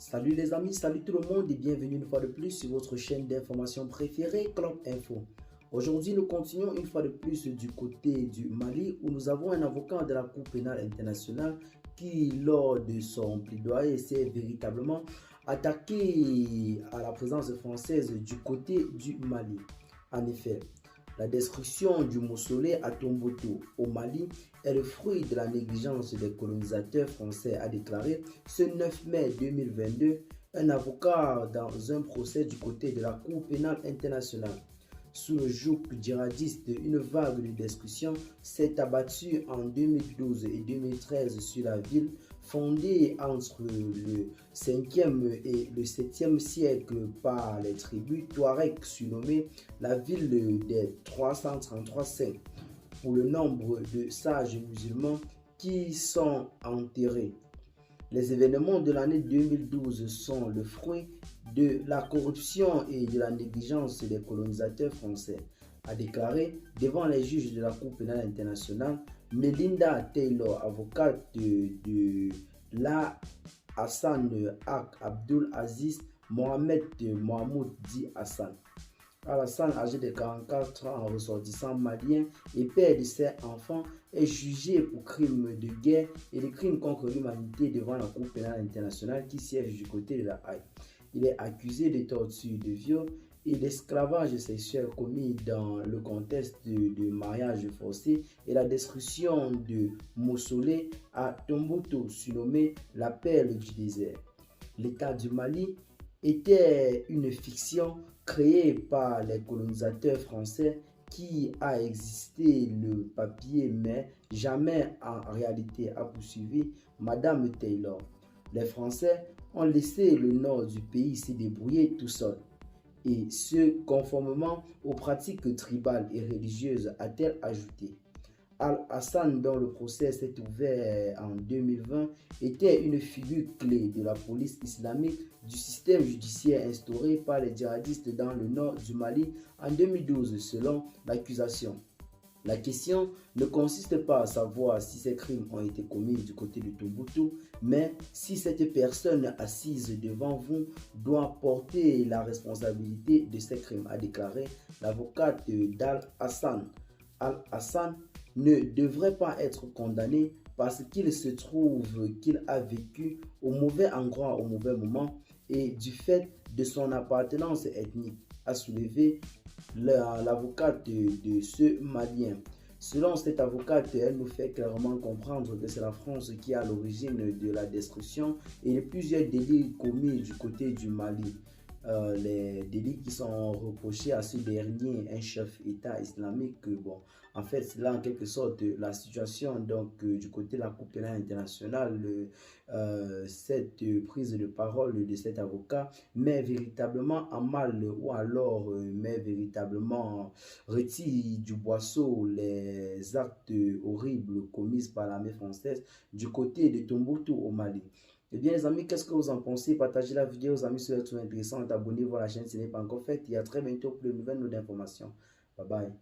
Salut les amis, salut tout le monde et bienvenue une fois de plus sur votre chaîne d'information préférée, Club Info. Aujourd'hui, nous continuons une fois de plus du côté du Mali où nous avons un avocat de la Cour pénale internationale qui, lors de son plaidoyer, s'est véritablement attaqué à la présence française du côté du Mali. En effet, la destruction du mausolée à Tombouctou au Mali est le fruit de la négligence des colonisateurs français, a déclaré ce 9 mai 2022 un avocat dans un procès du côté de la Cour pénale internationale. Sous le joug djihadiste, une vague de destruction s'est abattue en 2012 et 2013 sur la ville fondée entre le 5e et le 7e siècle par les tribus Touareg surnommées la ville des 333 saints pour le nombre de sages musulmans qui sont enterrés. Les événements de l'année 2012 sont le fruit de la corruption et de la négligence des colonisateurs français, a déclaré devant les juges de la Cour pénale internationale Melinda Taylor, avocate de la Hassan Ak Abdul Aziz Mohamed Mohamoud Di Hassan. Alassane, âgé de 44 ans, ressortissant malien et père de ses enfants, est jugé pour crimes de guerre et de crimes contre l'humanité devant la Cour pénale internationale qui siège du côté de la Haye. Il est accusé de torture, de viol et d'esclavage sexuel commis dans le contexte de mariage forcé et la destruction de mausolées à Tombouctou, surnommé la perle du désert. L'État du Mali était une fiction créée par les colonisateurs français qui a existé le papier mais jamais en réalité, a poursuivi Madame Taylor. Les Français ont laissé le nord du pays se débrouiller tout seul et ce conformément aux pratiques tribales et religieuses, a-t-elle ajouté. Al-Hassan, dont le procès s'est ouvert en 2020, était une figure clé de la police islamique du système judiciaire instauré par les djihadistes dans le nord du Mali en 2012, selon l'accusation. La question ne consiste pas à savoir si ces crimes ont été commis du côté de Tombouctou, mais si cette personne assise devant vous doit porter la responsabilité de ces crimes, a déclaré l'avocate d'Al-Hassan. Al-Hassan ne devrait pas être condamné parce qu'il se trouve qu'il a vécu au mauvais endroit au mauvais moment et du fait de son appartenance ethnique, a soulevé l'avocate de ce Malien. Selon cette avocate, elle nous fait clairement comprendre que c'est la France qui est à l'origine de la destruction et de plusieurs délits commis du côté du Mali. Les délits qui sont reprochés à ce dernier, un chef État islamique. Bon, en fait, c'est là en quelque sorte la situation du côté de la Cour pénale internationale. Cette prise de parole de cet avocat met véritablement en mal ou alors met véritablement retire du boisseau les actes horribles commis par l'armée française du côté de Tombouctou au Mali. Eh bien les amis, qu'est-ce que vous en pensez? Partagez la vidéo aux amis si vous êtes intéressant, abonnez-vous à la chaîne si ce n'est pas encore fait. Et à très bientôt pour de nouvelles notes d'informations. Bye bye.